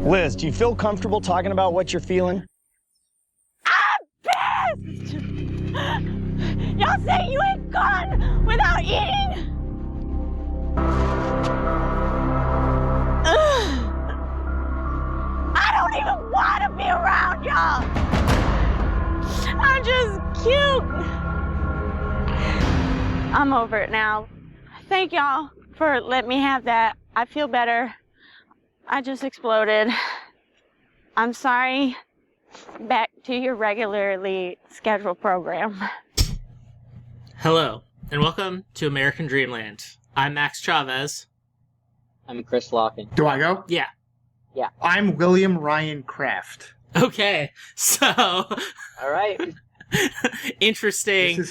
Liz, do you feel comfortable talking about what you're feeling? I'm pissed! Y'all say you ain't gone without eating? I don't even want to be around y'all! I'm just cute! I'm over it now. Thank y'all for letting me have that. I feel better. I just exploded. I'm sorry. Back to your regularly scheduled program. Hello, and welcome to American Dreamland. I'm Max Chavez. I'm Chris Locken. Do I go? Yeah. Yeah. I'm William Ryan Kraft. Okay, so... All right. Interesting.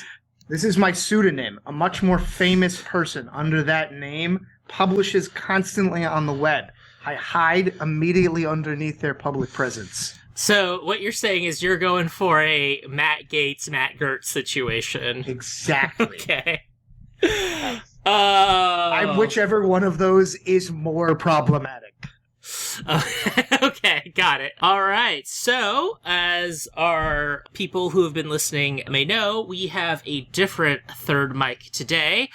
This is my pseudonym. A much more famous person under that name publishes constantly on the web. I hide immediately underneath their public presence. So what you're saying is you're going for a Matt Gaetz, Matt Gertz situation. Exactly. Okay. Whichever one of those is more problematic. Okay, got it. All right. So, as our people who have been listening may know, we have a different third mic today.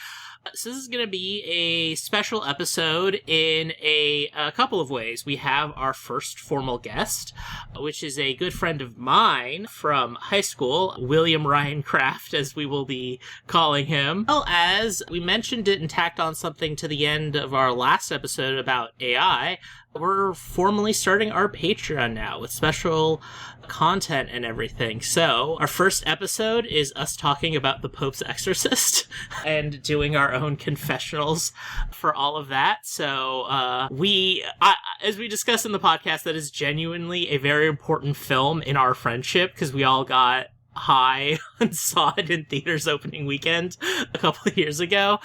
So this is going to be a special episode in a couple of ways. We have our first formal guest, which is a good friend of mine from high school, William Ryan Kraft, as we will be calling him. Well, as we mentioned it and tacked on something to the end of our last episode about AI, we're formally starting our Patreon now with special content and everything. So our first episode is us talking about the Pope's Exorcist and doing our own confessionals for all of that. So as we discussed in the podcast, that is genuinely a very important film in our friendship because we all got high and saw it in theaters opening weekend a couple of years ago.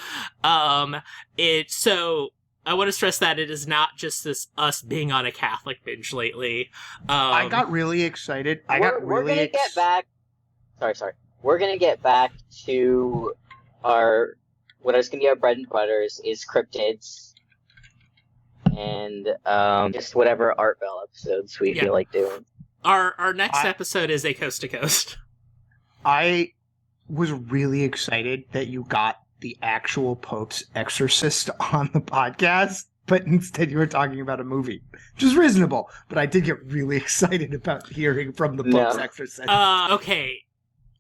I want to stress that it is not just this us being on a Catholic binge lately. I got really excited. We're gonna get back. Sorry. We're gonna get back to what is gonna be our bread and butter is cryptids, and just whatever Art Bell episodes we feel like doing. Our next episode is a Coast to Coast. I was really excited that you got the actual Pope's Exorcist on the podcast, but instead you were talking about a movie, which is reasonable, but I did get really excited about hearing from the Pope's Exorcist. Okay,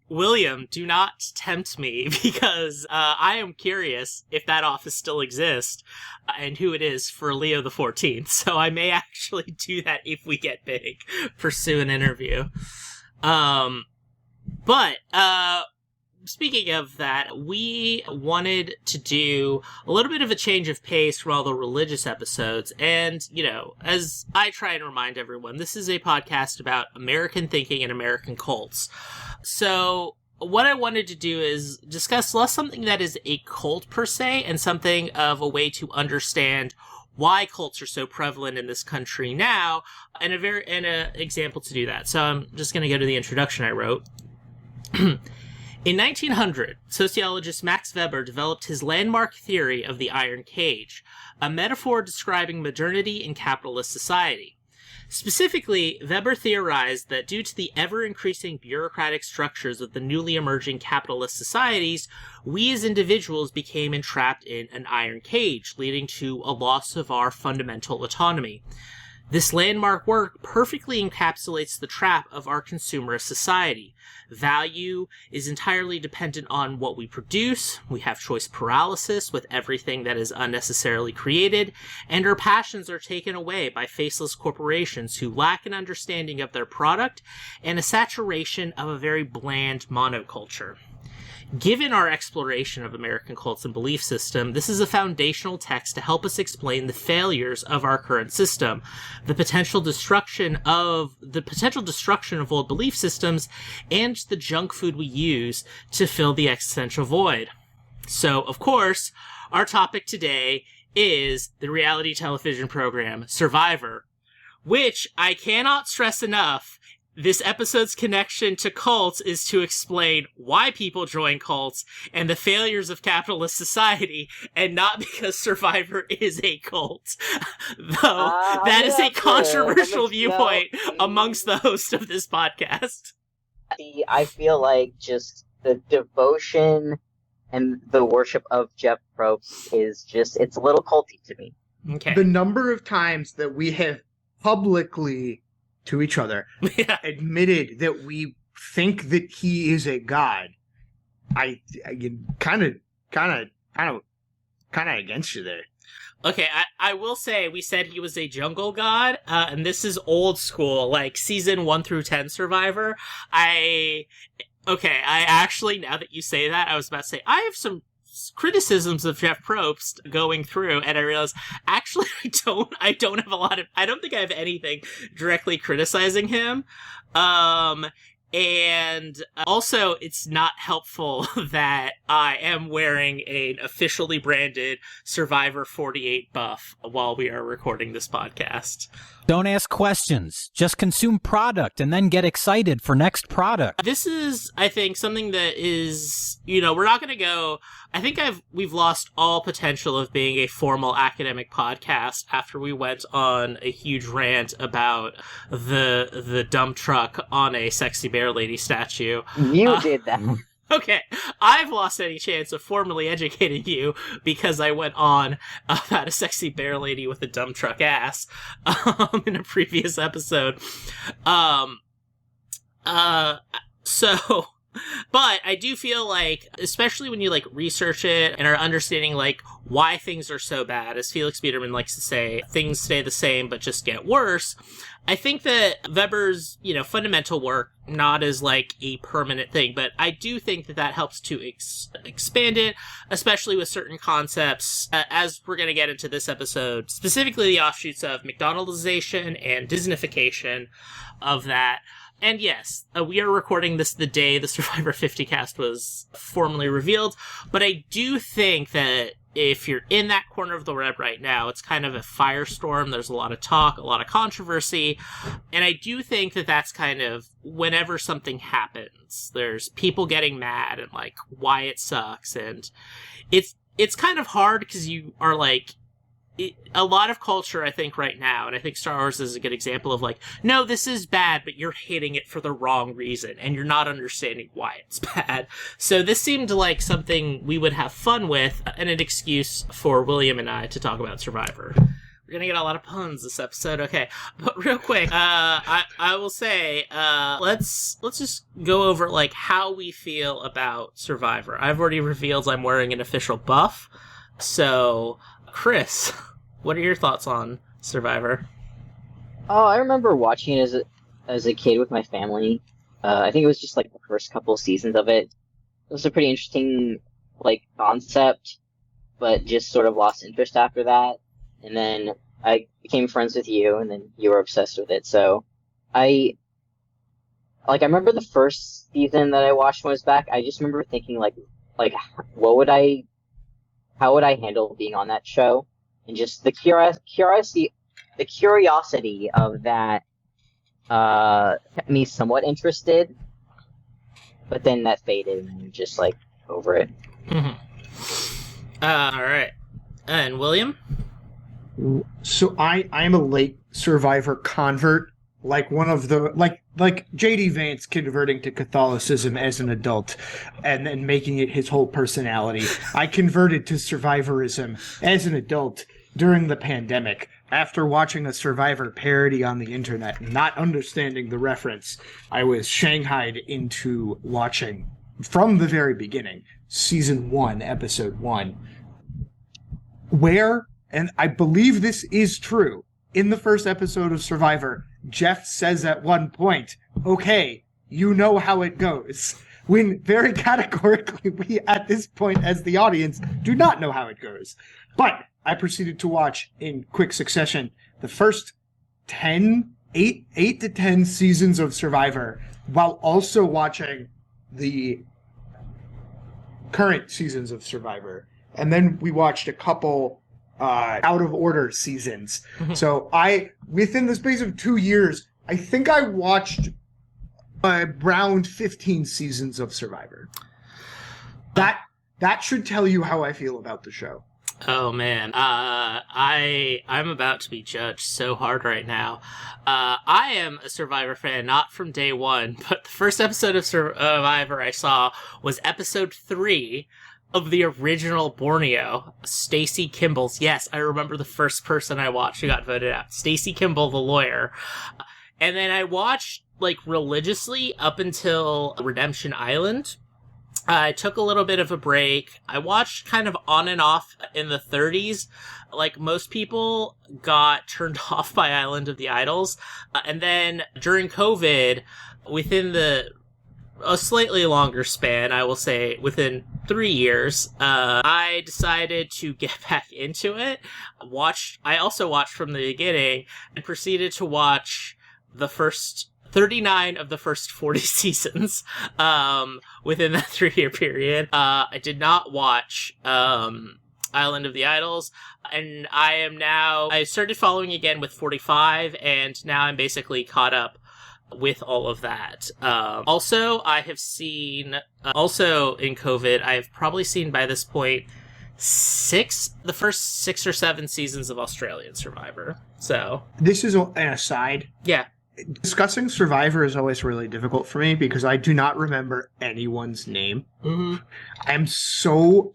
William, do not tempt me, because I am curious if that office still exists, and who it is for Leo the 14th, so I may actually do that if we get big, pursue an interview. Speaking of that, we wanted to do a little bit of a change of pace from all the religious episodes. And, as I try and remind everyone, this is a podcast about American thinking and American cults. So what I wanted to do is discuss less something that is a cult per se and something of a way to understand why cults are so prevalent in this country now, and an example to do that. So I'm just going to go to the introduction I wrote. In 1900, sociologist Max Weber developed his landmark theory of the iron cage, a metaphor describing modernity in capitalist society. Specifically, Weber theorized that due to the ever-increasing bureaucratic structures of the newly emerging capitalist societies, we as individuals became entrapped in an iron cage, leading to a loss of our fundamental autonomy. This landmark work perfectly encapsulates the trap of our consumerist society. Value is entirely dependent on what we produce, we have choice paralysis with everything that is unnecessarily created, and our passions are taken away by faceless corporations who lack an understanding of their product and a saturation of a very bland monoculture. Given our exploration of American cults and belief system, this is a foundational text to help us explain the failures of our current system, the potential destruction of old belief systems, and the junk food we use to fill the existential void. So, of course, our topic today is the reality television program Survivor, which I cannot stress enough this episode's connection to cults is to explain why people join cults and the failures of capitalist society, and not because Survivor is a cult. Though that is a controversial viewpoint amongst the host of this podcast. See, I feel like just the devotion and the worship of Jeff Probst is just, it's a little culty to me. Okay. The number of times that we have publicly to each other admitted that we think that he is a god, I kind of against you there. Okay, I will say we said he was a jungle god, and this is old school, like season 1 through 10 Survivor. I actually, now that you say that, I was about to say, I have some criticisms of Jeff Probst going through, and I realized, actually, I don't have a lot of, I don't think I have anything directly criticizing him. And also, it's not helpful that I am wearing an officially branded Survivor 48 buff while we are recording this podcast. Don't ask questions. Just consume product and then get excited for next product. This is, I think, something that is, we're not going to go, I think we've lost all potential of being a formal academic podcast after we went on a huge rant about the dump truck on a sexy bear lady statue. You did that. Okay, I've lost any chance of formally educating you because I went on about a sexy bear lady with a dump truck ass in a previous episode. But I do feel like, especially when you research it and are understanding why things are so bad, as Felix Biederman likes to say, things stay the same but just get worse. I think that Weber's, fundamental work, not as a permanent thing, but I do think that helps to expand it, especially with certain concepts, as we're going to get into this episode, specifically the offshoots of McDonaldization and Disneyfication of that. And yes, we are recording this the day the Survivor 50 cast was formally revealed, but I do think that if you're in that corner of the web right now, it's kind of a firestorm. There's a lot of talk, a lot of controversy, and I do think that that's kind of whenever something happens, there's people getting mad and why it sucks, and it's kind of hard because you are a lot of culture, I think, right now, and I think Star Wars is a good example of no, this is bad, but you're hating it for the wrong reason, and you're not understanding why it's bad. So this seemed like something we would have fun with, and an excuse for William and I to talk about Survivor. We're gonna get a lot of puns this episode, okay. But real quick, I will say, let's just go over how we feel about Survivor. I've already revealed I'm wearing an official buff, so Chris, what are your thoughts on Survivor? Oh, I remember watching it as a kid with my family. I think it was just the first couple of seasons of it. It was a pretty interesting concept, but just sort of lost interest after that. And then I became friends with you, and then you were obsessed with it. So I remember the first season that I watched when I was back. I just remember thinking how would I handle being on that show? And just the curiosity of that kept me somewhat interested. But then that faded, and I'm just over it. Mm-hmm. All right. And William? So I'm a late Survivor convert, one of the like J.D. Vance converting to Catholicism as an adult and then making it his whole personality. I converted to Survivorism as an adult during the pandemic after watching a Survivor parody on the internet and not understanding the reference. I was shanghaied into watching from the very beginning, season 1, episode 1, where, and I believe this is true, in the first episode of Survivor, Jeff says at one point, okay, you know how it goes. When very categorically we, at this point as the audience, do not know how it goes. But I proceeded to watch in quick succession the first 8 to 10 seasons of Survivor, while also watching the current seasons of Survivor. And then we watched a couple out of order seasons. So within the space of 2 years, I think I watched around 15 seasons of Survivor. That should tell you how I feel about the show. Oh man, I'm about to be judged so hard right now. I am a Survivor fan, not from day one, but the first episode of Survivor I saw was episode 3 of the original Borneo, Stacey Kimball's. Yes, I remember the first person I watched who got voted out, Stacey Kimball, the lawyer. And then I watched like religiously up until Redemption Island. I took a little bit of a break. I watched kind of on and off in the 30s. Like most people got turned off by Island of the Idols. And then during COVID, within a slightly longer span, I will say within 3 years, I decided to get back into it. I also watched from the beginning and proceeded to watch the first 39 of the first 40 seasons within that 3-year period. I did not watch Island of the Idols, and I started following again with 45, and now I'm basically caught up with all of that. Also, I have seen, also in COVID, I have probably seen by this point the first 6 or 7 seasons of Australian Survivor. So this is an aside. Yeah. Discussing Survivor is always really difficult for me because I do not remember anyone's name. Mm-hmm. I'm so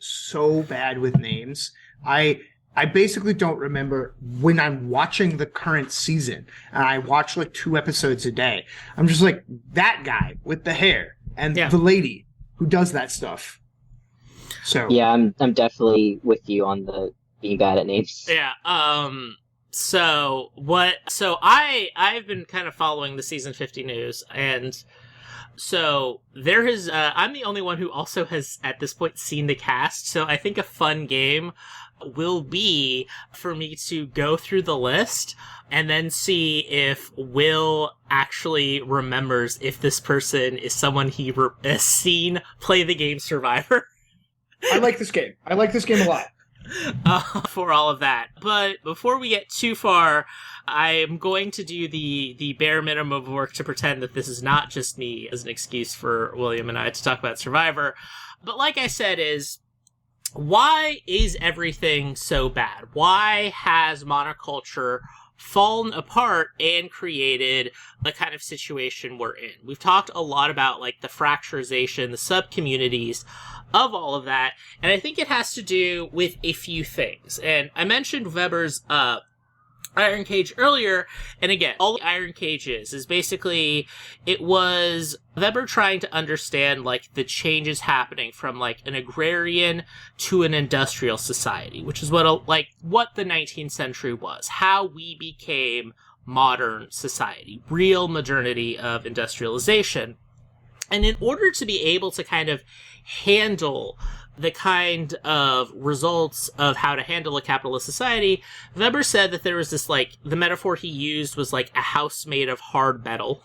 bad with names. I basically don't remember when I'm watching the current season and I watch like 2 episodes a day. I'm just like, that guy with the hair and the lady who does that stuff. So yeah, I'm definitely with you on the being bad at names. Yeah. So I've been kind of following the season 50 news, and so there is, I'm the only one who also has at this point seen the cast. So I think a fun game will be for me to go through the list and then see if Will actually remembers if this person is someone he has seen play the game Survivor. I like this game. I like this game a lot. For all of that. But before we get too far, I'm going to do the bare minimum of work to pretend that this is not just me as an excuse for William and I to talk about Survivor. But like I said, why is everything so bad? Why has monoculture fallen apart and created the kind of situation we're in? We've talked a lot about like the fracturization, the sub-communities of all of that, and I think it has to do with a few things. And I mentioned Weber's Iron Cage earlier, and again, all the Iron Cage is basically, it was Weber trying to understand like the changes happening from like an agrarian to an industrial society, which is what the 19th century was, how we became modern society, real modernity of industrialization. And in order to be able to kind of handle the kind of results of how to handle a capitalist society, Weber said that there was this, like, the metaphor he used was like a house made of hard metal,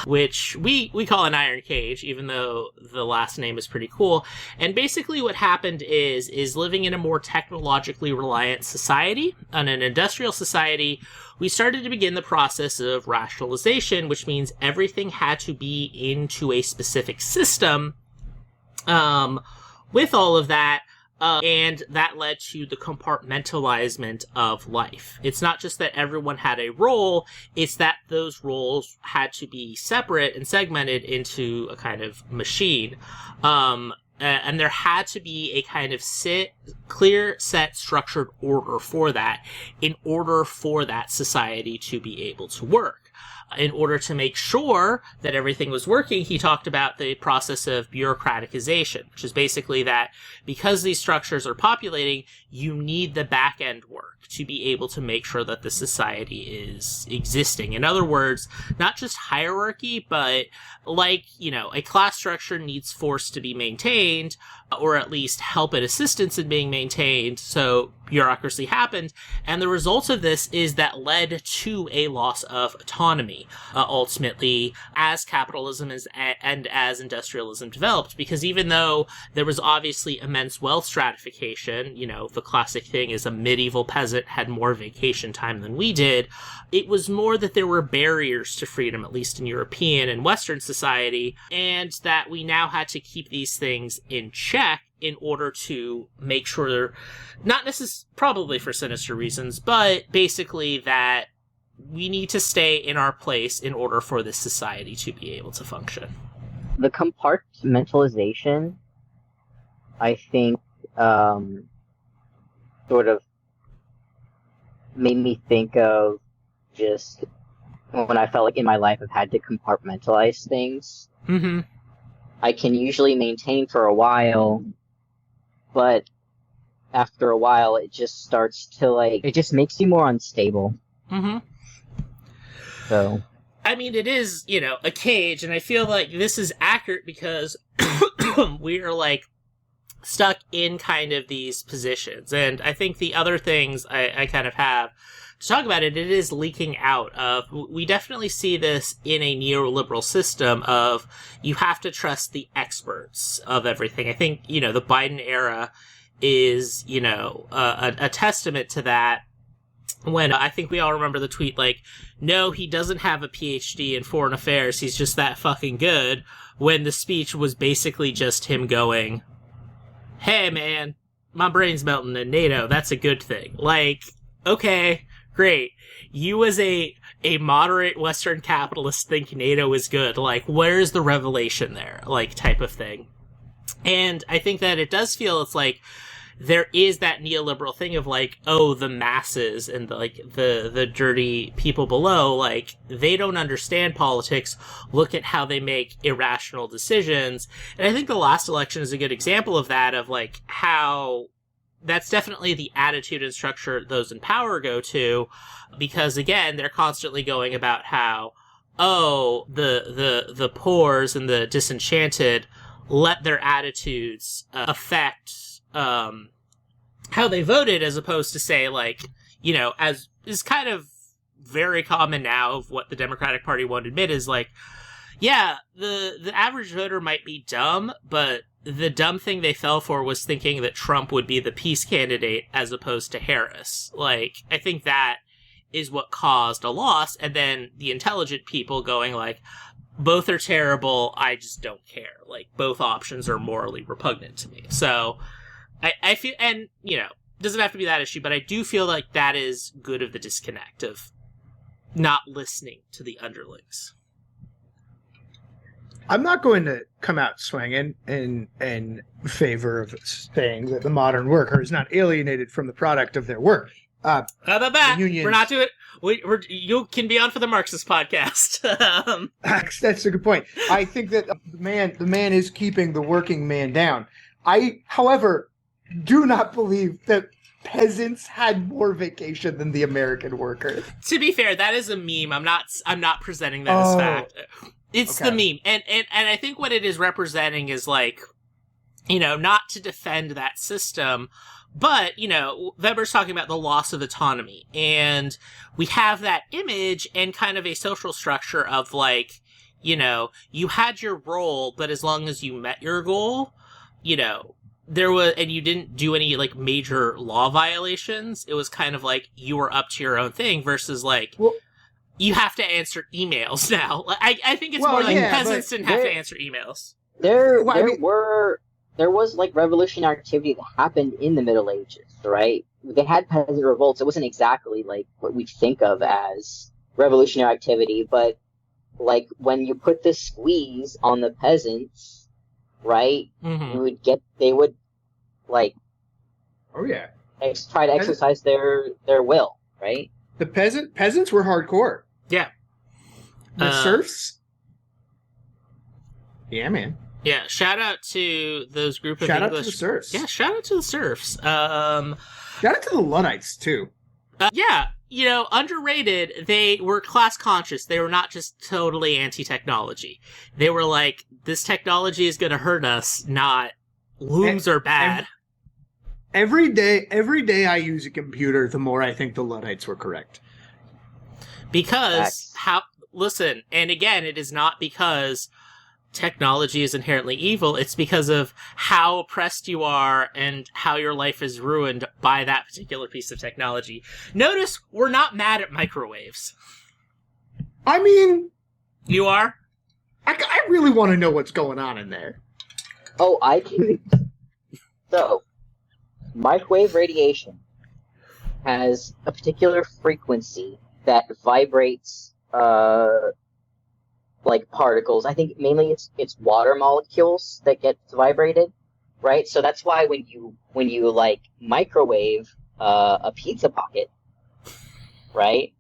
which we call an iron cage, even though the last name is pretty cool. And basically what happened is living in a more technologically reliant society, on an industrial society, we started to begin the process of rationalization, which means everything had to be into a specific system. With all of that, and that led to the compartmentalization of life. It's not just that everyone had a role, it's that those roles had to be separate and segmented into a kind of machine. And there had to be a kind of clear, set, structured order for that, in order for that society to be able to work. In order to make sure that everything was working, he talked about the process of bureaucraticization, which is basically that because these structures are populating, you need the back-end work to be able to make sure that the society is existing. In other words, not just hierarchy, but like, a class structure needs force to be maintained, or at least help and assistance in being maintained. So bureaucracy happened, and the result of this is that led to a loss of autonomy, ultimately, as capitalism and as industrialism developed, because even though there was obviously immense wealth stratification, the classic thing is a medieval peasant had more vacation time than we did, it was more that there were barriers to freedom, at least in European and Western society, and that we now had to keep these things in check in order to make sure, not necessarily, probably for sinister reasons, but basically that we need to stay in our place in order for this society to be able to function. The compartmentalization, I think, sort of made me think of just when I felt like in my life I've had to compartmentalize things. Mm-hmm. I can usually maintain for a while, but after a while, it just starts to, it just makes you more unstable. Mm-hmm. So. I mean, it is, a cage, and I feel like this is accurate because we are, stuck in kind of these positions. And I think the other things I kind of have to talk about it is leaking out of, we definitely see this in a neoliberal system of, you have to trust the experts of everything. I think, the Biden era is, a testament to that, when I think we all remember the tweet, no, he doesn't have a PhD in foreign affairs, he's just that fucking good, when the speech was basically just him going, hey man, my brain's melting in NATO, that's a good thing. Okay, great. You as a moderate Western capitalist think NATO is good. Where's the revelation there? Type of thing. And I think that it does feel it's there is that neoliberal thing of the masses and the dirty people below, they don't understand politics. Look at how they make irrational decisions. And I think the last election is a good example of that, of how that's definitely the attitude and structure those in power go to, because again, they're constantly going about how, the poors and the disenchanted let their attitudes affect how they voted, as opposed to say, as is kind of very common now of what the Democratic Party won't admit is yeah, the average voter might be dumb, but the dumb thing they fell for was thinking that Trump would be the peace candidate as opposed to Harris. I think that is what caused a loss, and then the intelligent people going both are terrible, I just don't care. Both options are morally repugnant to me. So, I feel, and, doesn't have to be that issue, but I do feel like that is good of the disconnect of not listening to the underlings. I'm not going to come out swinging in favor of saying that the modern worker is not alienated from the product of their work. We're not doing it. You can be on for the Marxist podcast. That's a good point. I think that the man is keeping the working man down. I, however, do not believe that peasants had more vacation than the American worker. To be fair, that is a meme. I'm not presenting that as fact. It's okay. The meme. And I think what it is representing is not to defend that system, but, Weber's talking about the loss of autonomy, and we have that image and kind of a social structure of you had your role, but as long as you met your goal, there was, and you didn't do any major law violations, it was kind of you were up to your own thing versus you have to answer emails now. I think it's more peasants didn't have to answer emails. There was revolutionary activity that happened in the Middle Ages, right? They had peasant revolts. It wasn't exactly what we think of as revolutionary activity, but when you put the squeeze on the peasants, right? Mm-hmm. They would try to exercise their will, right? The peasants were hardcore. Yeah. The serfs. Yeah, man. Yeah, shout out to those group of English. Shout out to the serfs. Yeah, shout out to the serfs. Shout out to the Luddites, too. Yeah, underrated. They were class conscious. They were not just totally anti-technology. They were this technology is going to hurt us, not looms are bad. Every day I use a computer, the more I think the Luddites were correct. Because listen, and again, it is not because technology is inherently evil. It's because of how oppressed you are and how your life is ruined by that particular piece of technology. Notice we're not mad at microwaves. I mean, you are? I really want to know what's going on in there. Oh, I can. So, microwave radiation has a particular frequency that vibrates, like particles. I think mainly it's water molecules that get vibrated, right? So that's why when you like microwave a pizza pocket, right,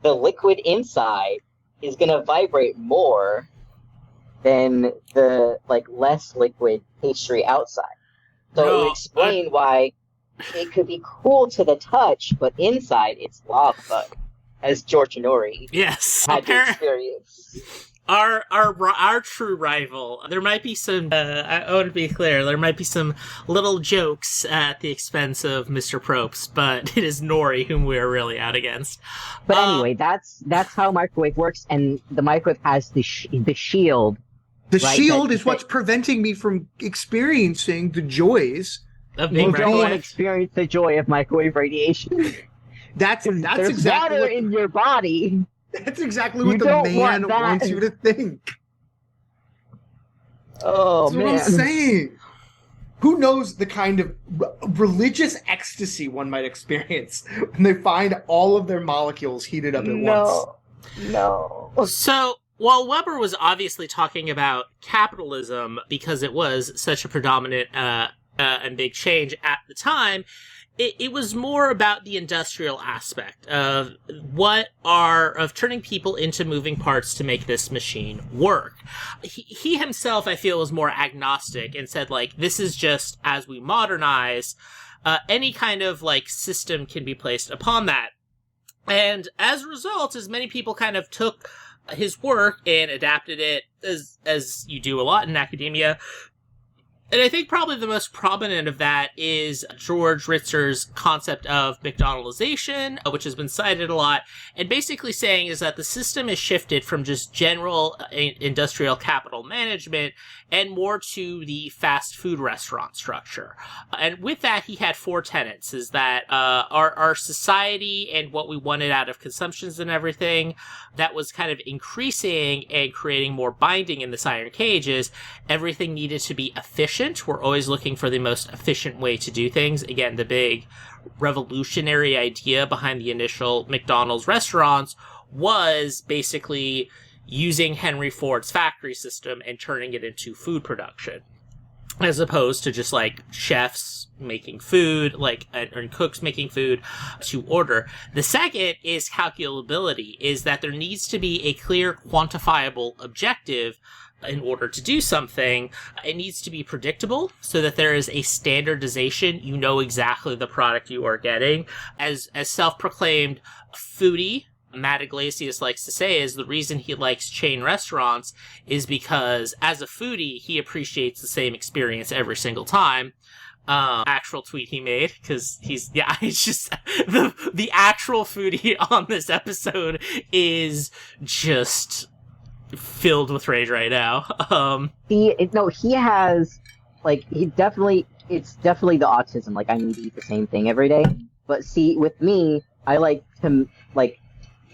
the liquid inside is gonna vibrate more than the like less liquid pastry outside. So it would explain why it could be cool to the touch, but inside it's lava, as George Nori had to experience. Our true rival. There might be some. I want to be clear. There might be some little jokes at the expense of Mr. Probst, but it is Nori whom we are really out against. But anyway, that's how microwave works, and the microwave has the shield. The shield is what's preventing me from experiencing the joys of being You don't want to experience the joy of microwave radiation. That's There's exactly water in your body. That's exactly what the man wants you to think. Oh, That's man. what I'm saying. Who knows the kind of religious ecstasy one might experience when they find all of their molecules heated up at once? No. So, while Weber was obviously talking about capitalism because it was such a predominant and big change at the time, it was more about the industrial aspect of turning people into moving parts to make this machine work. He himself, I feel, was more agnostic and said, like, this is just as we modernize, any kind of, like, system can be placed upon that. And as a result, as many people kind of took his work and adapted it, as you do a lot in academia. And I think probably the most prominent of that is George Ritzer's concept of McDonaldization, which has been cited a lot, and basically saying is that the system has shifted from just general industrial capital management and more to the fast food restaurant structure. And with that, he had 4 tenets, is that our society and what we wanted out of consumptions and everything that was kind of increasing and creating more binding in this iron cage is everything needed to be efficient. We're always looking for the most efficient way to do things. Again, the big revolutionary idea behind the initial McDonald's restaurants was basically using Henry Ford's factory system and turning it into food production, as opposed to just like chefs making food, and cooks making food to order. The second is calculability, is that there needs to be a clear quantifiable objective in order to do something. It needs to be predictable so that there is a standardization. You know exactly the product you are getting. As self-proclaimed foodie, Matt Iglesias likes to say, is the reason he likes chain restaurants is because as a foodie, he appreciates the same experience every single time. Actual tweet he made, because it's just the actual foodie on this episode is just filled with rage right now. He has, like, it's definitely the autism. Like, I need to eat the same thing every day. But see, with me, I like to, like,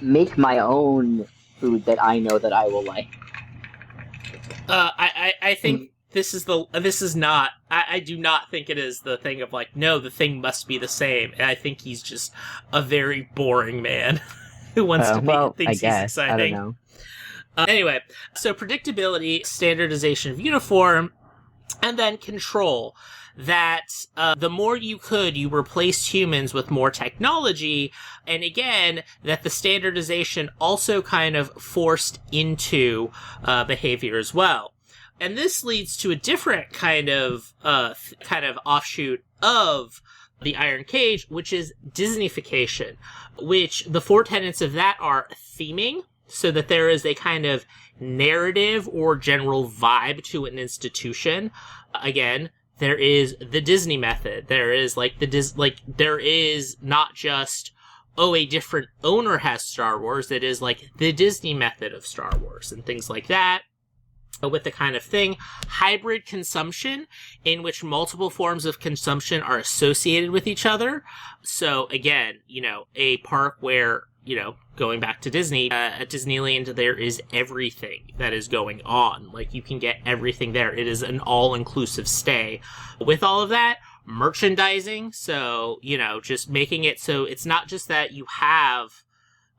make my own food that I know that I will like. I think I do not think it is the thing of, like, no, the thing must be the same. I think he's just a very boring man who wants to make things exciting. I don't know. Anyway, so predictability, standardization of uniform, and then control. That the more you replaced humans with more technology, and again, that the standardization also kind of forced into behavior as well. And this leads to a different kind of offshoot of the Iron Cage, which is Disneyfication, which the 4 tenets of that are theming, so that there is a kind of narrative or general vibe to an institution. Again, there is the Disney method. There is like there is not just, oh, a different owner has Star Wars. It is like the Disney method of Star Wars and things like that. With the kind of thing, hybrid consumption, in which multiple forms of consumption are associated with each other. So again, a park where, going back to Disney, at Disneyland, there is everything that is going on. Like, you can get everything there. It is an all-inclusive stay. With all of that, merchandising, so, just making it so it's not just that you have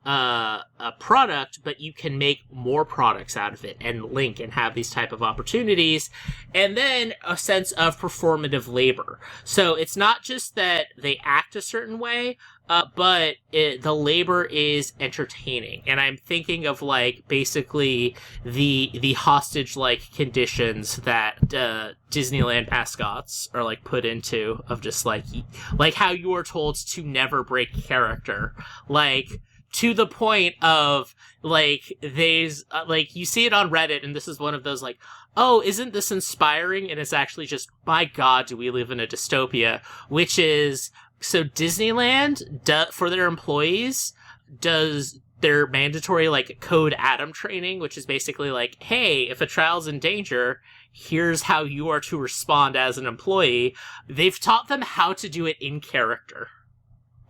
a product, but you can make more products out of it and link and have these type of opportunities. And then a sense of performative labor. So it's not just that they act a certain way, but the labor is entertaining. And I'm thinking of basically the hostage conditions that Disneyland mascots are put into, of just how you are told to never break character. To the point of, there's, you see it on Reddit, and this is one of those, oh, isn't this inspiring? And it's actually just, my God, do we live in a dystopia? Which is, so Disneyland, for their employees, does their mandatory, Code Adam training, which is basically hey, if a child's in danger, here's how you are to respond as an employee. They've taught them how to do it in character.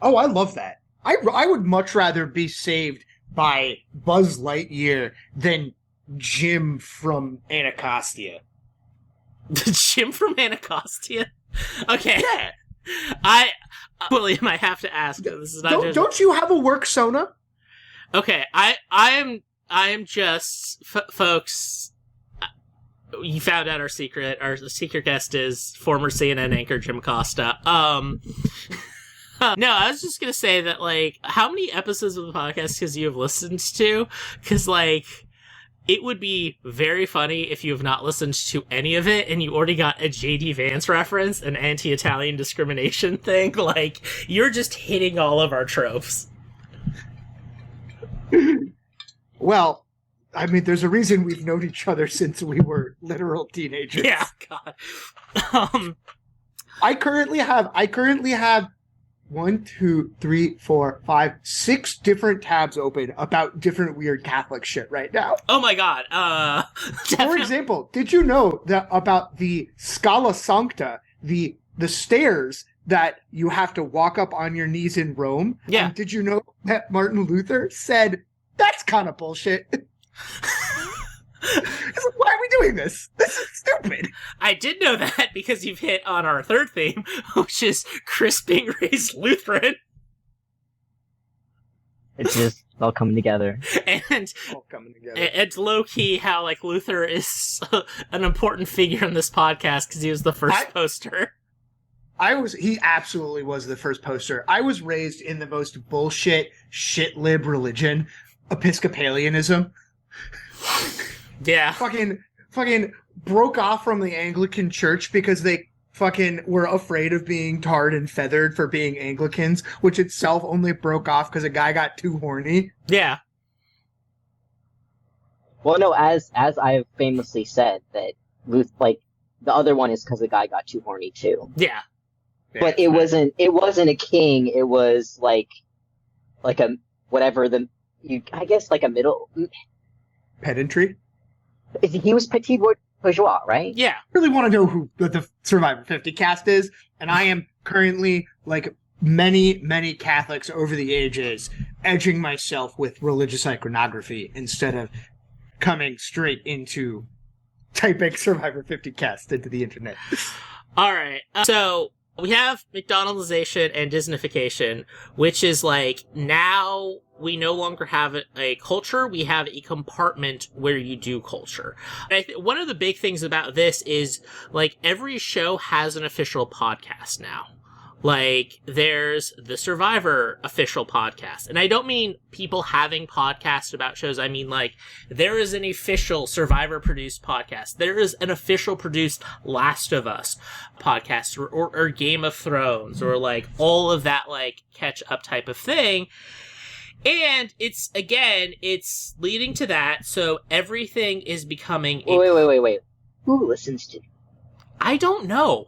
Oh, I love that. I would much rather be saved by Buzz Lightyear than Jim from Anacostia. Jim from Anacostia? Okay. Yeah. William, I have to ask. This is not don't you have a work Sona? Okay, I am just folks. You found out our secret. Our secret guest is former CNN anchor Jim Costa. No, I was just gonna say that, how many episodes of the podcast has you have listened to? Because, it would be very funny if you have not listened to any of it and you already got a J.D. Vance reference, an anti-Italian discrimination thing. You're just hitting all of our tropes. Well, I mean, there's a reason we've known each other since we were literal teenagers. Yeah, God. I currently have 1, 2, 3, 4, 5, 6 different tabs open about different weird Catholic shit right now. Oh my God. For example, did you know that about the Scala Sancta, the stairs that you have to walk up on your knees in Rome? Yeah. And did you know that Martin Luther said, that's kind of bullshit? Why are we doing this? This is stupid. I did know that because you've hit on our third theme, which is Chris being raised Lutheran. It's just all coming together. And All coming together. it's low-key how, Luther is an important figure in this podcast because he was the first poster. He absolutely was the first poster. I was raised in the most bullshit, shit-lib religion, Episcopalianism. Yeah. Fucking broke off from the Anglican Church because they fucking were afraid of being tarred and feathered for being Anglicans, which itself only broke off because a guy got too horny. Yeah. Well, no, as I've famously said, that the other one is because the guy got too horny too. Yeah. But it wasn't a king. It was a middle Pedantry? He was petit bourgeois, right? Yeah. Really want to know who the Survivor 50 cast is, and I am currently, many, many Catholics over the ages, edging myself with religious iconography instead of coming straight into typing Survivor 50 cast into the internet. All right. So we have McDonaldization and Disneyfication, which is now we no longer have a culture. We have a compartment where you do culture. And one of the big things about this is every show has an official podcast now. There's the Survivor official podcast. And I don't mean people having podcasts about shows. I mean, there is an official Survivor produced podcast. There is an official produced Last of Us podcast or Game of Thrones or all of that catch up type of thing. And it's leading to that. So everything is becoming Wait. Who listens to? I don't know.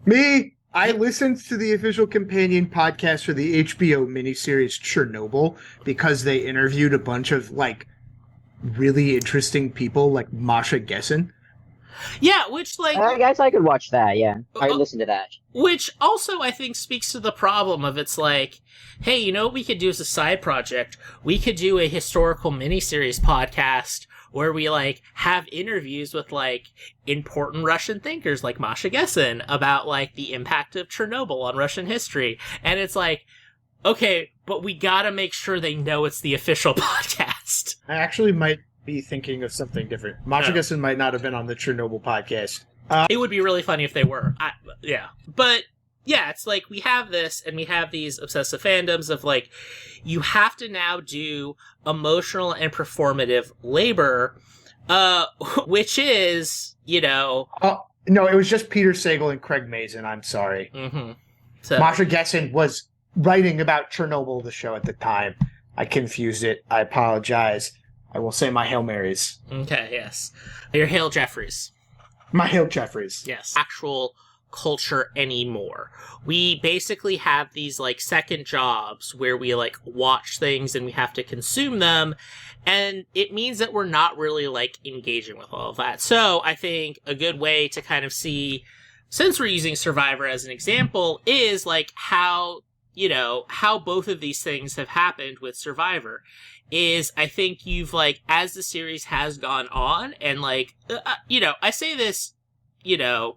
Me, I listened to the official companion podcast for the HBO miniseries Chernobyl because they interviewed a bunch of, like, really interesting people, like Masha Gessen. Yeah, which, like... I guess I could watch that, yeah. I listened to that. Which also, I think, speaks to the problem of it's like, hey, you know what we could do as a side project? We could do a historical miniseries podcast where we, like, have interviews with, like, important Russian thinkers like Masha Gessen about, like, the impact of Chernobyl on Russian history. And it's like, okay, but we gotta make sure they know it's the official podcast. I actually might be thinking of something different. Masha Gessen might not have been on the Chernobyl podcast. It would be really funny if they were. Yeah. But, yeah, it's like we have this, and we have these obsessive fandoms of, like, you have to now do emotional and performative labor, which is, you know... No, it was just Peter Sagal and Craig Mazin. I'm sorry. Mm-hmm. So, Masha Gessen was writing about Chernobyl, the show at the time. I confused it. I apologize. I will say my Hail Marys. Okay, yes. Your Hail Jeffries. My Hail Jeffries. Yes. Actual culture anymore. We basically have these, like, second jobs where we, like, watch things and we have to consume them, and it means that we're not really, like, engaging with all of that. So I think a good way to kind of see, since we're using Survivor as an example, is, like, how, you know, how both of these things have happened with Survivor. Is, I think you've, like, as the series has gone on, and, like, you know, I say this, you know,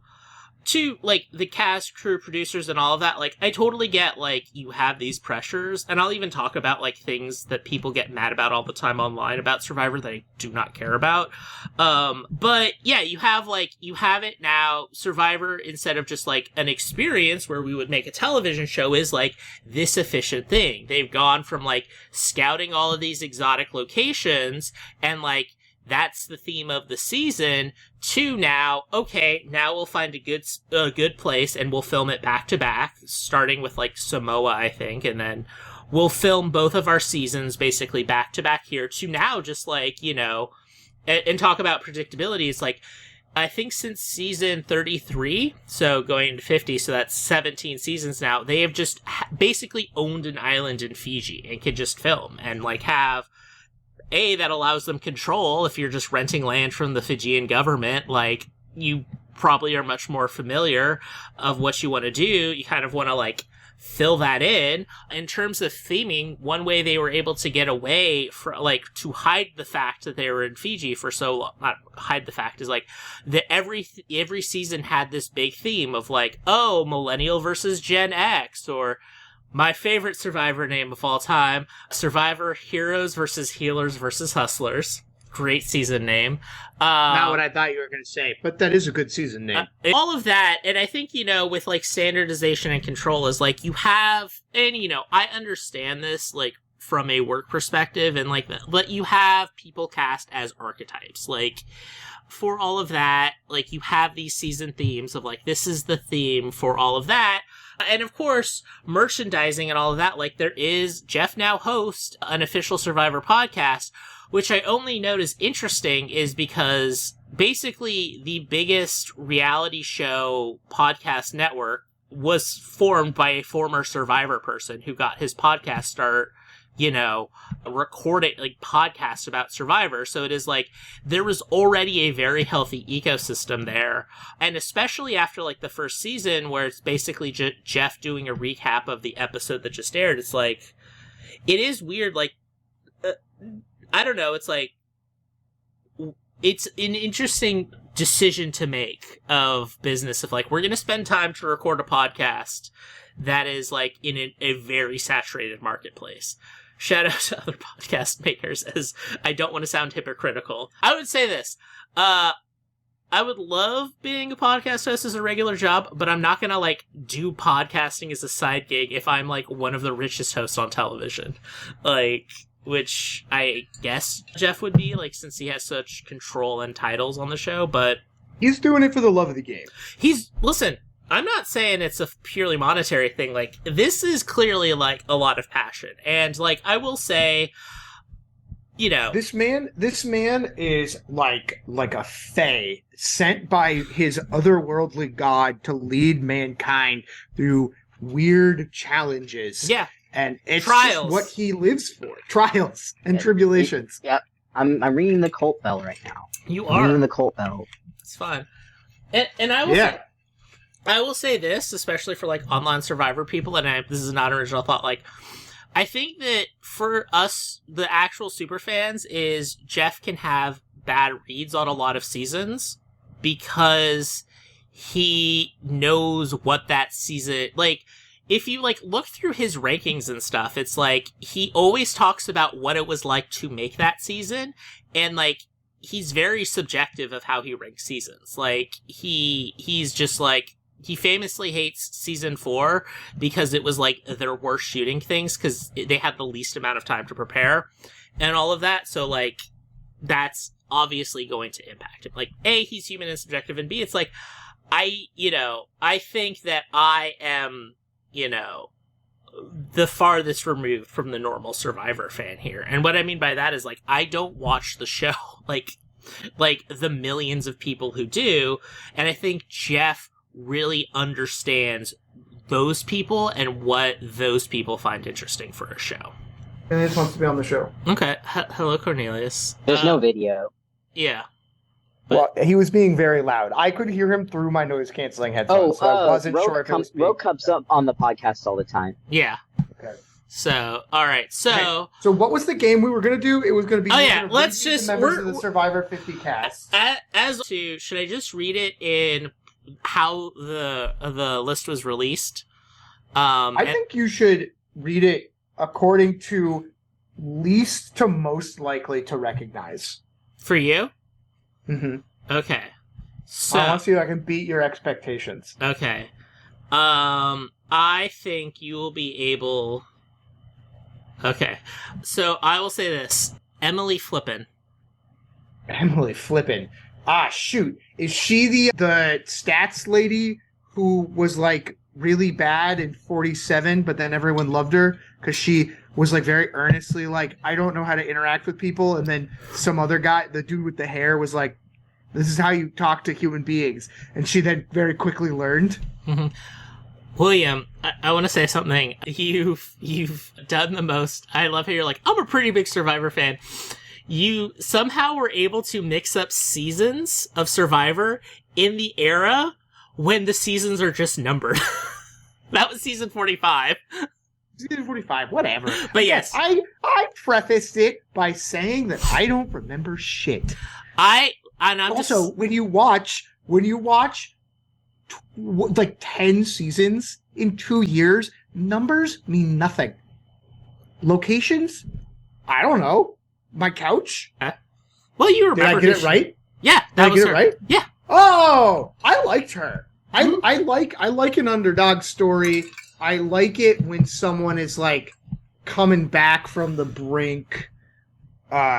to, like, the cast, crew, producers, and all of that, like, I totally get, like, you have these pressures, and I'll even talk about, like, things that people get mad about all the time online about Survivor that I do not care about. But, yeah, you have it now. Survivor, instead of just, like, an experience where we would make a television show, is, like, this efficient thing. They've gone from, like, scouting all of these exotic locations, and, like, that's the theme of the season, to now, okay, now we'll find a good place and we'll film it back to back, starting with, like, Samoa, I think, and then we'll film both of our seasons basically back to back here, to now just, like, you know, and talk about predictability. It's like, I think since season 33, so going into 50, so that's 17 seasons now, they have just basically owned an island in Fiji and can just film and, like, have... that allows them control. If you're just renting land from the Fijian government, like, you probably are much more familiar of what you want to do. You kind of want to, like, fill that in. In terms of theming, one way they were able to get away for, like, to hide the fact that they were in Fiji for so long, not hide the fact, is, like, that every season had this big theme of, like, oh, millennial versus Gen X, or my favorite Survivor name of all time, Survivor Heroes versus Healers versus Hustlers. Great season name. Not what I thought you were going to say, but that is a good season name. All of that, and I think, you know, with, like, standardization and control is, like, you have, and, you know, I understand this, like, from a work perspective, and, like, but you have people cast as archetypes. Like, for all of that, like, you have these season themes of, like, this is the theme for all of that. And of course, merchandising and all of that, like, there is, Jeff now hosts an official Survivor podcast, which I only note is interesting is because basically the biggest reality show podcast network was formed by a former Survivor person who got his podcast start, you know, recording, like, podcasts about Survivor. So it is like, there was already a very healthy ecosystem there. And especially after, like, the first season, where it's basically Jeff doing a recap of the episode that just aired, it's like, it is weird, like, I don't know, it's like, it's an interesting decision to make of business of, like, we're going to spend time to record a podcast that is, like, in a very saturated marketplace. Shout out to other podcast makers, as I don't want to sound hypocritical. I would say this. I would love being a podcast host as a regular job, but I'm not going to, like, do podcasting as a side gig if I'm, like, one of the richest hosts on television. Like, which I guess Jeff would be, like, since he has such control and titles on the show, but... He's doing it for the love of the game. Listen, I'm not saying it's a purely monetary thing. Like, this is clearly, like, a lot of passion. And, like, I will say, you know, This man is like a fae sent by his otherworldly god to lead mankind through weird challenges. yeah, And it's Trials. just what he lives for. Trials and tribulations. Yep. I'm ringing the cult bell right now. you I'm ringing are. the cult bell. It's fun. And I will Yeah. say, I will say this, especially for like online Survivor people, and this is not an original thought. Like, I think that for us, the actual super fans, is Jeff can have bad reads on a lot of seasons because he knows what that season, like, if you like look through his rankings and stuff, it's like he always talks about what it was like to make that season, and like he's very subjective of how he ranks seasons. Like he's just like, he famously hates season 4 because it was like their worst shooting things because they had the least amount of time to prepare and all of that. So like that's obviously going to impact him. Like A, he's human and subjective, and B, it's like I think that I am, the farthest removed from the normal Survivor fan here. And what I mean by that is like I don't watch the show like the millions of people who do, and I think Jeff really understands those people and what those people find interesting for a show. And he just wants to be on the show. Okay. Hello, Cornelius. There's no video. Yeah. Well, he was being very loud. I could hear him through my noise canceling headphones, so I wasn't sure if it was being... Ro comes up on the podcast all the time. Yeah. Okay. So, all right. So, Okay. So what was the game we were going to do? It was going to be... Oh, yeah. Let's just... members of the Survivor 50 cast. As to... Should I just read it in how the list was released? I think you should read it according to least to most likely to recognize. For you? Mm-hmm. Okay. So... I want to see if I can beat your expectations. Okay. I think you will be able... Okay. So, I will say this. Emily Flippin. Emily Flippin. Ah, shoot. Is she the stats lady who was, like, really bad in 47, but then everyone loved her? Because she was, like, very earnestly like, I don't know how to interact with people. And then some other guy, the dude with the hair, was like, this is how you talk to human beings. And she then very quickly learned. Mm-hmm. William, I want to say something. You've done the most. I love how you're like, I'm a pretty big Survivor fan. You somehow were able to mix up seasons of Survivor in the era when the seasons are just numbered. That was season 45. Season 45, whatever. But yes. I prefaced it by saying that I don't remember shit. When you watch like 10 seasons in 2 years, numbers mean nothing. Locations? I don't know. My couch? Well, you remember. Did I get it right? Yeah, Did I get her. it right? Yeah. Oh, I liked her. I like an underdog story. I like it when someone is like coming back from the brink.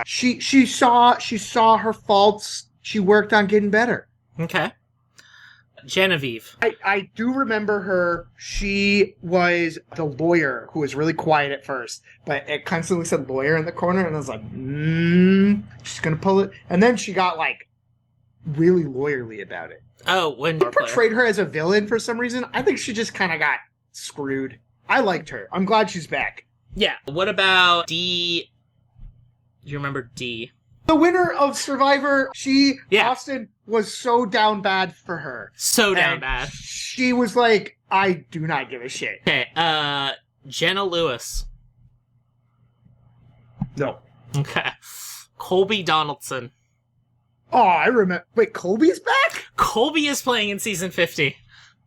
She saw her faults. She worked on getting better. Okay. Genevieve. I do remember her. She was the lawyer who was really quiet at first, but it constantly said lawyer in the corner, and I was like, she's gonna pull it. And then she got like really lawyerly about it. Oh, when they portrayed her as a villain for some reason. I think she just kind of got screwed. I liked her. I'm glad she's back. Yeah. What about D? Do you remember D? The winner of Survivor, Austin was so down bad for her. So down bad. She was like, I do not give a shit. Okay, Jenna Lewis. No. Okay. Colby Donaldson. Oh, I remember. Wait, Colby's back? Colby is playing in season 50.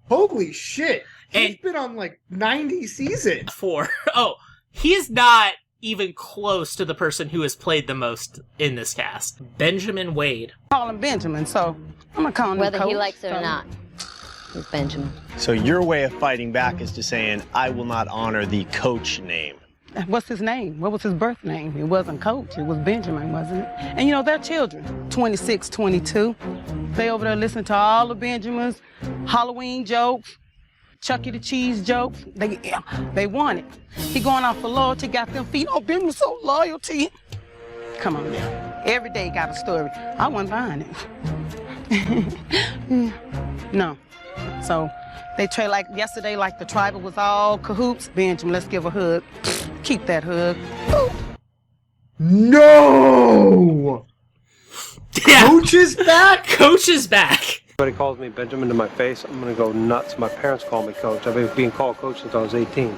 Holy shit. He's been on like 90 seasons. 4. Oh, he is not even close to the person who has played the most in this cast. Benjamin Wade. Call him Benjamin, so I'm gonna call him whether Coach, he likes it or not. It's Benjamin. So your way of fighting back is to saying, I will not honor the coach name. What's his name? What was his birth name? It wasn't Coach, it was Benjamin, wasn't it? And they're children, 26, 22. They over there listening to all the Benjamins, Halloween jokes, Chucky the Cheese jokes. They want it. He going out for loyalty, got them feet on Benjamin, so loyalty. Come on now. Every day got a story. I wasn't buying it. No. So they trade like yesterday, like the tribal was all cahoots. Benjamin, let's give a hug. Keep that hug. No! Yeah. Coach is back? Coach is back. Everybody calls me Benjamin to my face, I'm gonna go nuts. My parents call me Coach. I've been being called Coach since I was 18.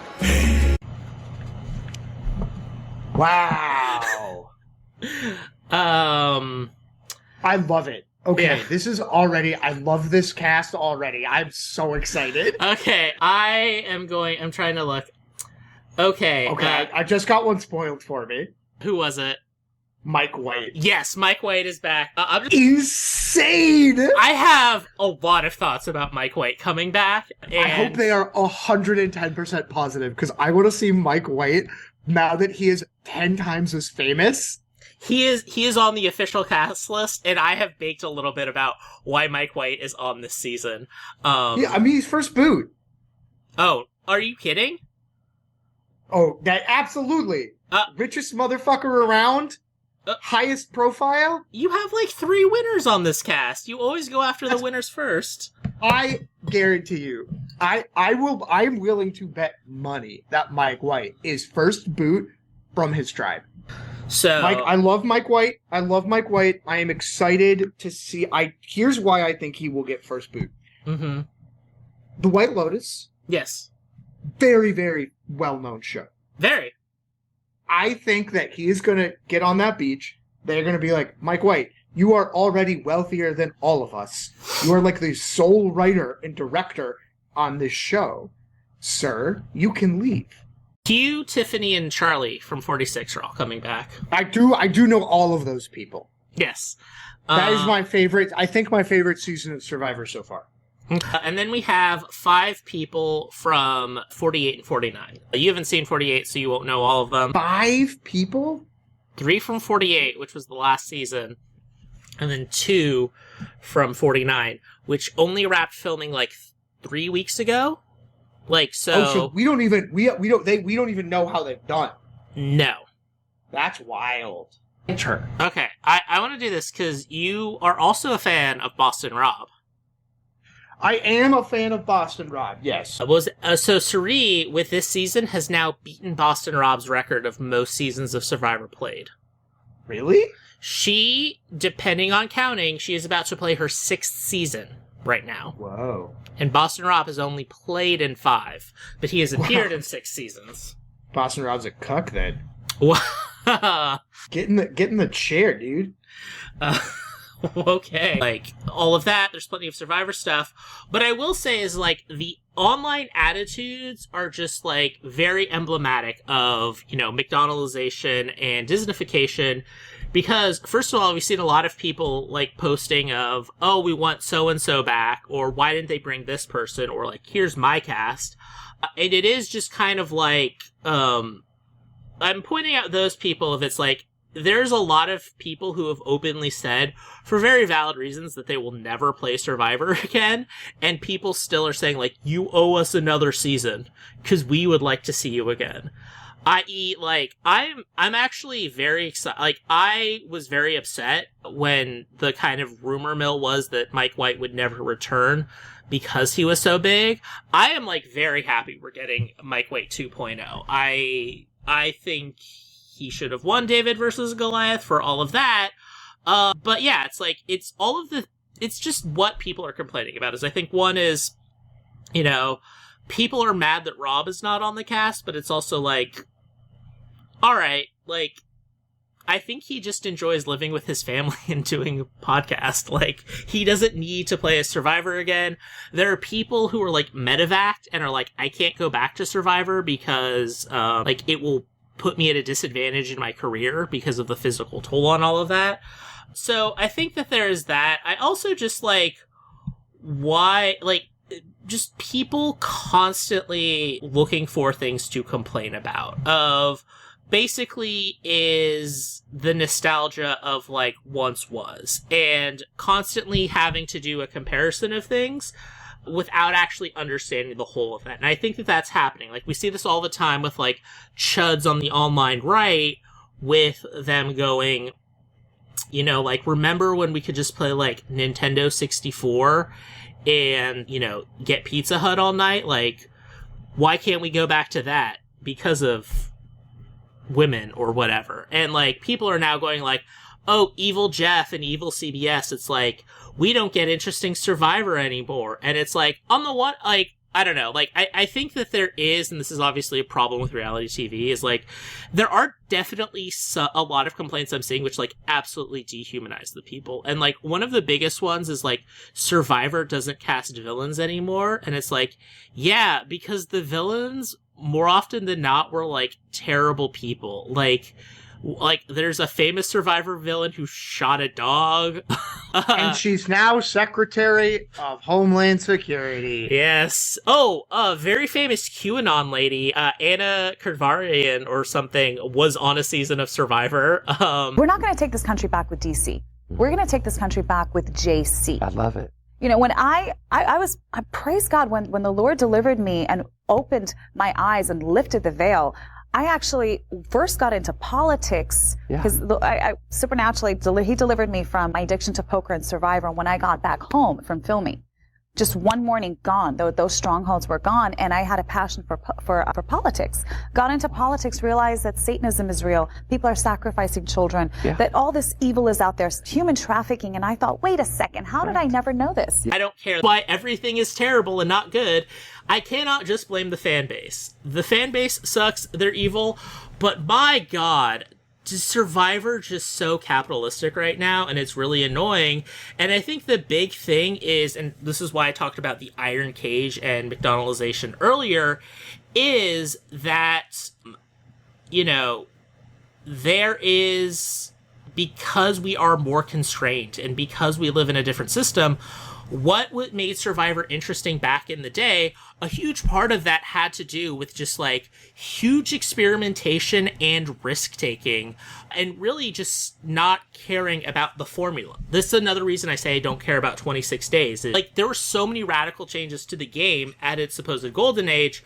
Wow. I love it. Okay, Yeah. this is already, I love this cast already. I'm so excited. Okay, I'm trying to look. Okay. Okay, I just got one spoiled for me. Who was it? Mike White. Yes, Mike White is back. Insane! I have a lot of thoughts about Mike White coming back. And I hope they are 110% positive, because I want to see Mike White now that he is 10 times as famous. He is on the official cast list, and I have baked a little bit about why Mike White is on this season. Yeah, I mean, he's first boot. Oh, are you kidding? Oh, that absolutely. Richest motherfucker around. Highest profile. You have like 3 winners on this cast. You always go after the winners first. I guarantee you, I'm willing to bet money that Mike White is first boot from his tribe. So Mike, I love Mike White. I am excited to see. Here's why I think he will get first boot. Mm-hmm. The White Lotus. Yes. Very, very well-known show. Very. I think that he is going to get on that beach. They're going to be like, Mike White, you are already wealthier than all of us. You are like the sole writer and director on this show. Sir, you can leave. Hugh, Tiffany, and Charlie from 46 are all coming back. I do know all of those people. Yes. That is my favorite. I think my favorite season of Survivor so far. And then we have 5 people from 48 and 49. You haven't seen 48, so you won't know all of them. 5 people? 3 from 48, which was the last season, and then 2 from 49, which only wrapped filming like 3 weeks ago. Like, so. Oh, so we don't even know how they've done. No. That's wild. Sure. Okay, I want to do this because you are also a fan of Boston Rob. I am a fan of Boston Rob, yes. So Sari, with this season, has now beaten Boston Rob's record of most seasons of Survivor played. Really? She, depending on counting, she is about to play her 6th season right now. Whoa. And Boston Rob has only played in 5, but he has appeared in 6 seasons. Boston Rob's a cuck, then. Get in the chair, dude. Okay. Like, all of that, there's plenty of Survivor stuff. But I will say is, like, the online attitudes are just, like, very emblematic of, McDonaldization and Disneyfication. Because, first of all, we've seen a lot of people, like, posting of, oh, we want so-and-so back, or why didn't they bring this person, or, like, here's my cast. And it is just kind of like, I'm pointing out those people if it's like, there's a lot of people who have openly said, for very valid reasons, that they will never play Survivor again, and people still are saying, like, you owe us another season, because we would like to see you again. I.e., like, I'm actually very excited. Like, I was very upset when the kind of rumor mill was that Mike White would never return because he was so big. I am, like, very happy we're getting Mike White 2.0. I think he should have won David versus Goliath for all of that. But yeah, it's like, it's all of it's just what people are complaining about. Is I think one is, people are mad that Rob is not on the cast, but it's also like, all right, like, I think he just enjoys living with his family and doing a podcast. Like, he doesn't need to play a Survivor again. There are people who are like medevaced and are like, I can't go back to Survivor because, like, it will put me at a disadvantage in my career because of the physical toll on all of that. So I think that there's that. I also just like, why, like, just people constantly looking for things to complain about of basically is the nostalgia of like once was and constantly having to do a comparison of things without actually understanding the whole of that. And I think that that's happening. Like, we see this all the time with, like, chuds on the online right, with them going, you know, like, remember when we could just play, like, Nintendo 64 and, you know, get Pizza Hut all night? Like, why can't we go back to that? Because of women or whatever. And, like, people are now going, like, oh, evil Jeff and evil CBS. It's like, we don't get interesting Survivor anymore. And it's like, on the one, like, I don't know. Like, I think that there is, and this is obviously a problem with reality TV, is, like, there are definitely a lot of complaints I'm seeing which, like, absolutely dehumanize the people. And, like, one of the biggest ones is, like, Survivor doesn't cast villains anymore. And it's like, yeah, because the villains, more often than not, were, like, terrible people. Like, there's a famous Survivor villain who shot a dog. And she's now Secretary of Homeland Security. Yes. Oh, a very famous QAnon lady, Anna Kardvarian or something, was on a season of Survivor. We're not going to take this country back with DC. We're going to take this country back with JC. I love it. You know, when I praise God when the Lord delivered me and opened my eyes and lifted the veil. I actually first got into politics because I supernaturally, he delivered me from my addiction to poker and Survivor when I got back home from filming. Just one morning gone, those strongholds were gone, and I had a passion for politics. Got into politics, realized that Satanism is real. People are sacrificing children, that all this evil is out there, human trafficking, and I thought, wait a second, how did I never know this? I don't care why everything is terrible and not good. I cannot just blame the fan base. The fan base sucks, they're evil, but my God, Survivor just so capitalistic right now, and it's really annoying. And I think the big thing is, and this is why I talked about the iron cage and McDonaldization earlier, is that, you know, there is, because we are more constrained and because we live in a different system, what made Survivor interesting back in the day, a huge part of that had to do with just, like, huge experimentation and risk-taking, and really just not caring about the formula. This is another reason I say I don't care about 26 Days. Like, there were so many radical changes to the game at its supposed golden age,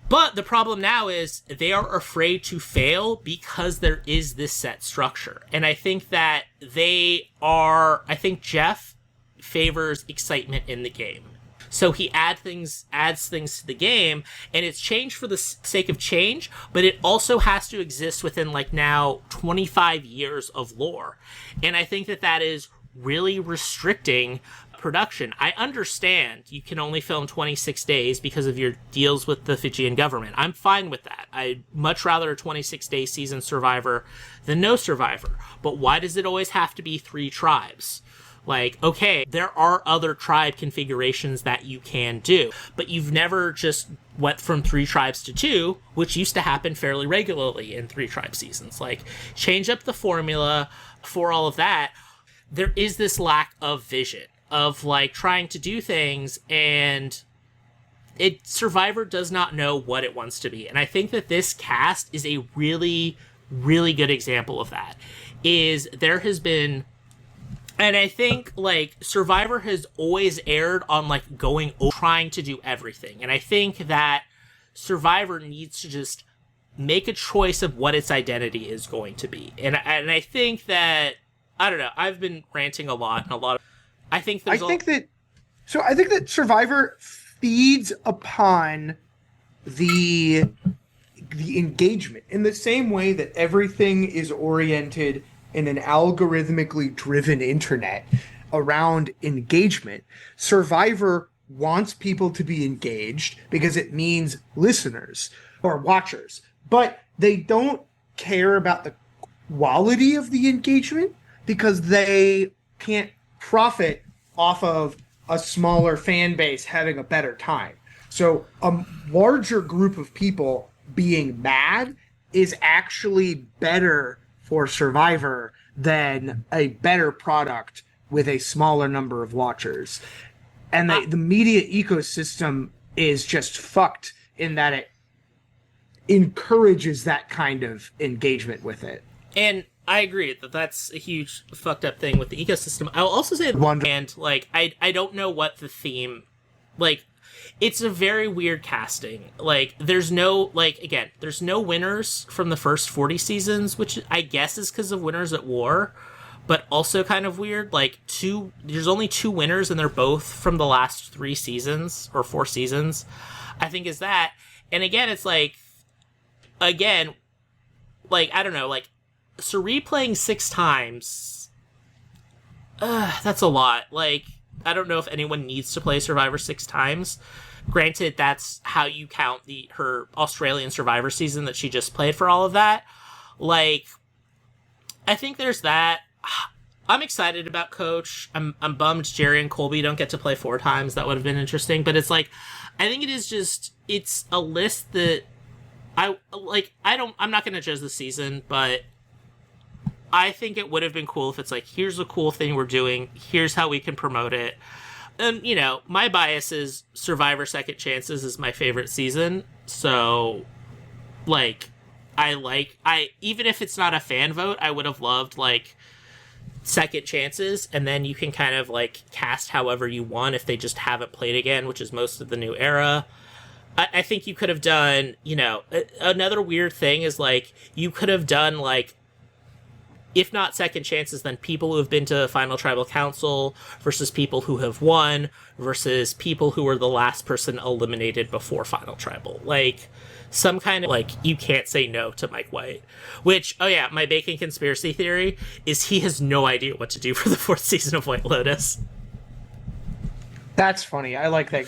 but the problem now is they are afraid to fail because there is this set structure. And I think that I think Jeff favors excitement in the game. So he adds things to the game, and it's change for the sake of change, but it also has to exist within, like, now 25 years of lore. And I think that is really restricting production. I understand you can only film 26 days because of your deals with the Fijian government. I'm fine with that. I'd much rather a 26-day season Survivor than no Survivor. But why does it always have to be 3 tribes? Like, okay, there are other tribe configurations that you can do, but you've never just went from 3 tribes to 2, which used to happen fairly regularly in 3 tribe seasons. Like, change up the formula for all of that. There is this lack of vision of, like, trying to do things, and Survivor does not know what it wants to be. And I think that this cast is a really, really good example of that. There has been, and I think, like, Survivor has always erred on, like, trying to do everything. And I think that Survivor needs to just make a choice of what its identity is going to be. And I think that, I don't know, I've been ranting a lot, and I think that Survivor feeds upon the engagement in the same way that everything is oriented in an algorithmically driven internet around engagement. Survivor wants people to be engaged because it means listeners or watchers, but they don't care about the quality of the engagement because they can't profit off of a smaller fan base having a better time. So a larger group of people being mad is actually better for Survivor than a better product with a smaller number of watchers. And the media ecosystem is just fucked in that it encourages that kind of engagement with it. And I agree that that's a huge fucked up thing with the ecosystem. I'll also say, and, like, I don't know what the theme, like, it's a very weird casting. Like, there's no, like, again, there's no winners from the first 40 seasons, which I guess is because of Winners at War, but also kind of weird. Like, there's only 2 winners, and they're both from the last 3 seasons, or 4 seasons, I think is that. And again, it's like, I don't know, like, Suri playing 6 times, that's a lot. Like, I don't know if anyone needs to play Survivor 6 times. Granted, that's how you count her Australian Survivor season that she just played for all of that. Like, I think there's that. I'm excited about Coach. I'm bummed Jerry and Colby don't get to play 4 times. That would have been interesting. But it's like, I think it's a list that I'm not going to judge the season, but I think it would have been cool if it's like, here's a cool thing we're doing. Here's how we can promote it. And, you know, my bias is Survivor Second Chances is my favorite season. So, like, even if it's not a fan vote, I would have loved, like, Second Chances. And then you can kind of, like, cast however you want if they just haven't played again, which is most of the new era. I think you could have done, you know, another weird thing is, like, you could have done, like, if not Second Chances, then people who have been to Final Tribal Council versus people who have won versus people who were the last person eliminated before Final Tribal. Like, some kind of, like, you can't say no to Mike White. Which, oh yeah, my bacon conspiracy theory is he has no idea what to do for the 4th season of White Lotus. That's funny. I like that.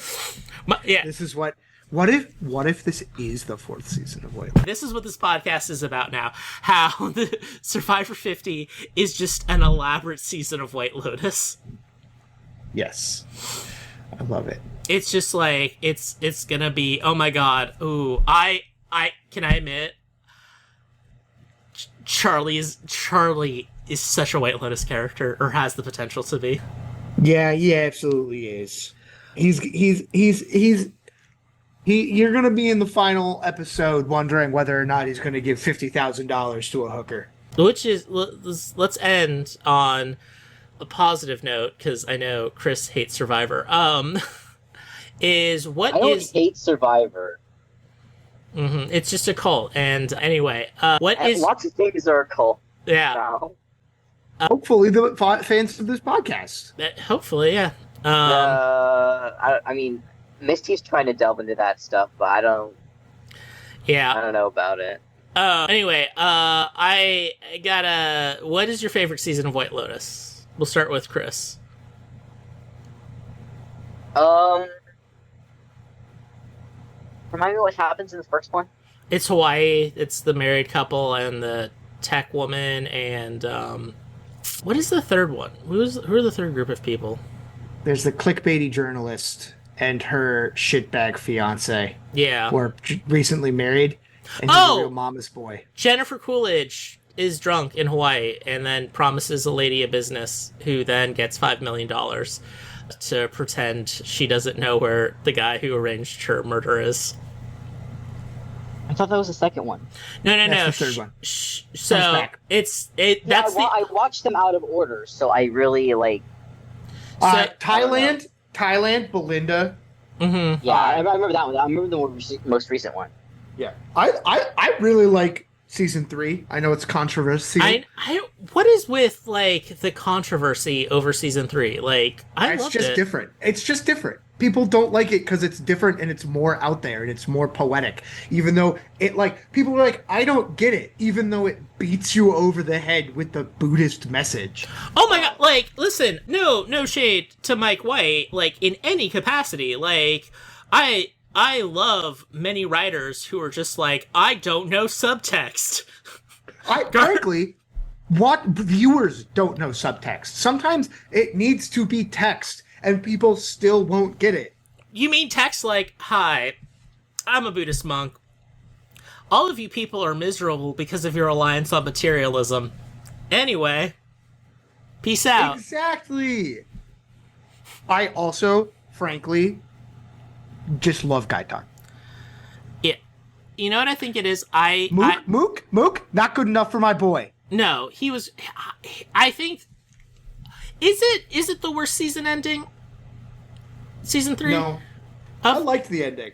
Yeah. This is what if this is the 4th season of White Lotus? This is what this podcast is about now. How the Survivor 50 is just an elaborate season of White Lotus. Yes. I love it. It's just like, it's gonna be, oh my god, ooh, can I admit, Charlie is such a White Lotus character, or has the potential to be. Yeah, he absolutely is. You're going to be in the final episode wondering whether or not he's going to give $50,000 to a hooker. Which is, let's end on a positive note, because I know Chris hates Survivor. I don't hate Survivor. Mm-hmm, it's just a cult. And anyway, lots of things are a cult. Yeah. Now. Hopefully the fans of this podcast. Hopefully, yeah. I mean, Misty's trying to delve into that stuff, but I don't know about it. Anyway, I got what is your favorite season of White Lotus? We'll start with Chris. Remind me what happens in the first one? It's Hawaii. It's the married couple and the tech woman, and what is the third one? Who are the third group of people? There's the clickbaity journalist and her shitbag fiance. Yeah. Who are recently married, and he's a real mama's boy. Jennifer Coolidge is drunk in Hawaii and then promises a lady a business who then gets $5 million to pretend she doesn't know where the guy who arranged her murder is. I thought that was the second one. No. That's the third one. So I watched them out of order, so I really like. Thailand, Belinda. Mm-hmm. Yeah, I remember that one. I remember the most recent one. Yeah, I really like season 3. I know it's controversy. What is with like the controversy over season 3? Like, It's just different. It's just different. People don't like it because it's different and it's more out there and it's more poetic. Even though it people are like, I don't get it. Even though it beats you over the head with the Buddhist message. Oh my god! Like, listen, no shade to Mike White. Like, in any capacity, like I love many writers who are just like, I don't know subtext. Frankly, what viewers don't know subtext. Sometimes it needs to be text, and people still won't get it. You mean text like, hi, I'm a Buddhist monk. All of you people are miserable because of your reliance on materialism. Anyway, peace out. Exactly. I also, frankly, just love Gaitan. Yeah. You know what I think it is? Mook, not good enough for my boy. No, he was. I think. Is it the worst season ending? Season 3? No. I liked the ending.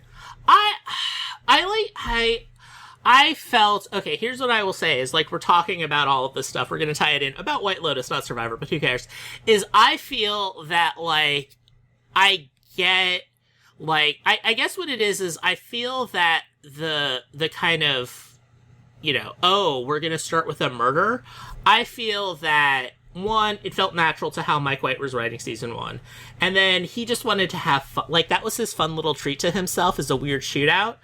I felt, okay, here's what I will say is, like, we're talking about all of this stuff. We're going to tie it in about White Lotus, not Survivor, but who cares? Is I feel that, like, I get, like, I guess what it is I feel that the kind of, you know, oh, we're going to start with a murder. I feel that, one, it felt natural to how Mike White was writing season 1. And then he just wanted to have fun. Like, that was his fun little treat to himself, is a weird shootout.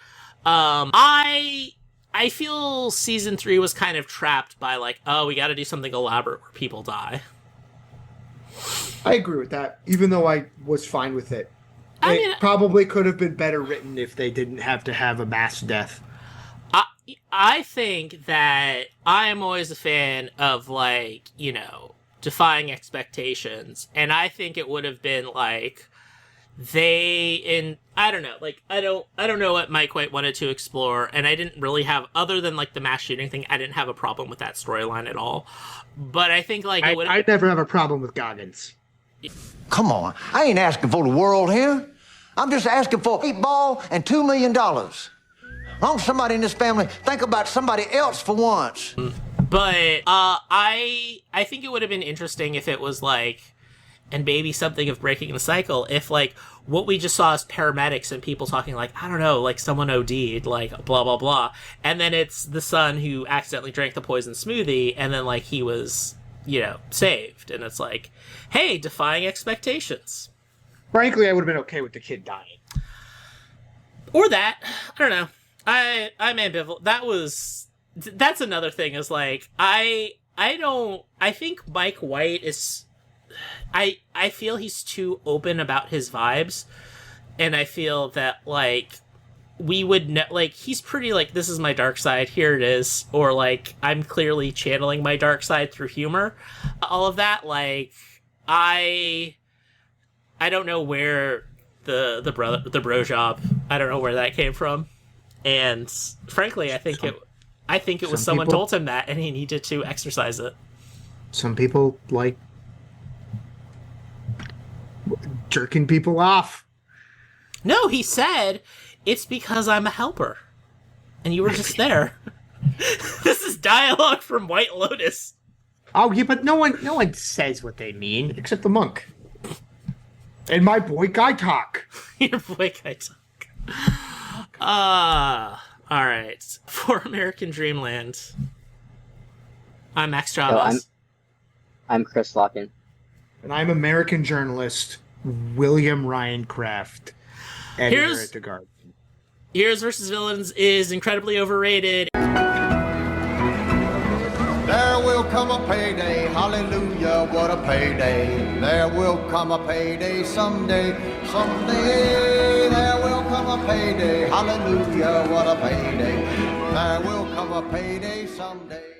I feel season 3 was kind of trapped by, like, oh, we got to do something elaborate where people die. I agree with that, even though I was fine with it. It probably could have been better written if they didn't have to have a mass death. I think that I am always a fan of, like, you know, defying expectations. And I think it would have been, like, I don't know, like, I don't know what Mike White wanted to explore, and I didn't really have, other than, like, the mass shooting thing, I didn't have a problem with that storyline at all. But I think, like, I never have a problem with Goggins. Come on, I ain't asking for the world here. I'm just asking for 8 ball and $2 million. Long as somebody in this family think about somebody else for once. But I think it would have been interesting if it was, like, and maybe something of breaking the cycle, if, like, what we just saw as paramedics and people talking, like, I don't know, like, someone OD'd, like, blah, blah, blah. And then it's the son who accidentally drank the poison smoothie, and then, like, he was, you know, saved. And it's like, hey, defying expectations. Frankly, I would have been okay with the kid dying. Or that. I don't know. I'm ambivalent. That's another thing, is, like, I think Mike White is... I feel he's too open about his vibes, and I feel that, like, we would know, like, he's pretty, like, this is my dark side, here it is, or, like, I'm clearly channeling my dark side through humor. All of that, like, I don't know where the bro job, I don't know where that came from, and frankly, I think it was someone told him that, and he needed to exercise it. Some people like jerking people off. No, he said, it's because I'm a helper. And you were just there. This is dialogue from White Lotus. Oh, yeah, but no one says what they mean, except the monk. And my boy Guy Talk. Your boy Guy Talk. All right. For American Dreamland, I'm Max Chavez. I'm Chris Locken. And I'm American journalist William Ryan Kraft, editor at The Guardian. Heroes vs. Villains is incredibly overrated. There will come a payday, hallelujah, what a payday. There will come a payday someday. There will come a payday, hallelujah, what a payday. There will come a payday someday.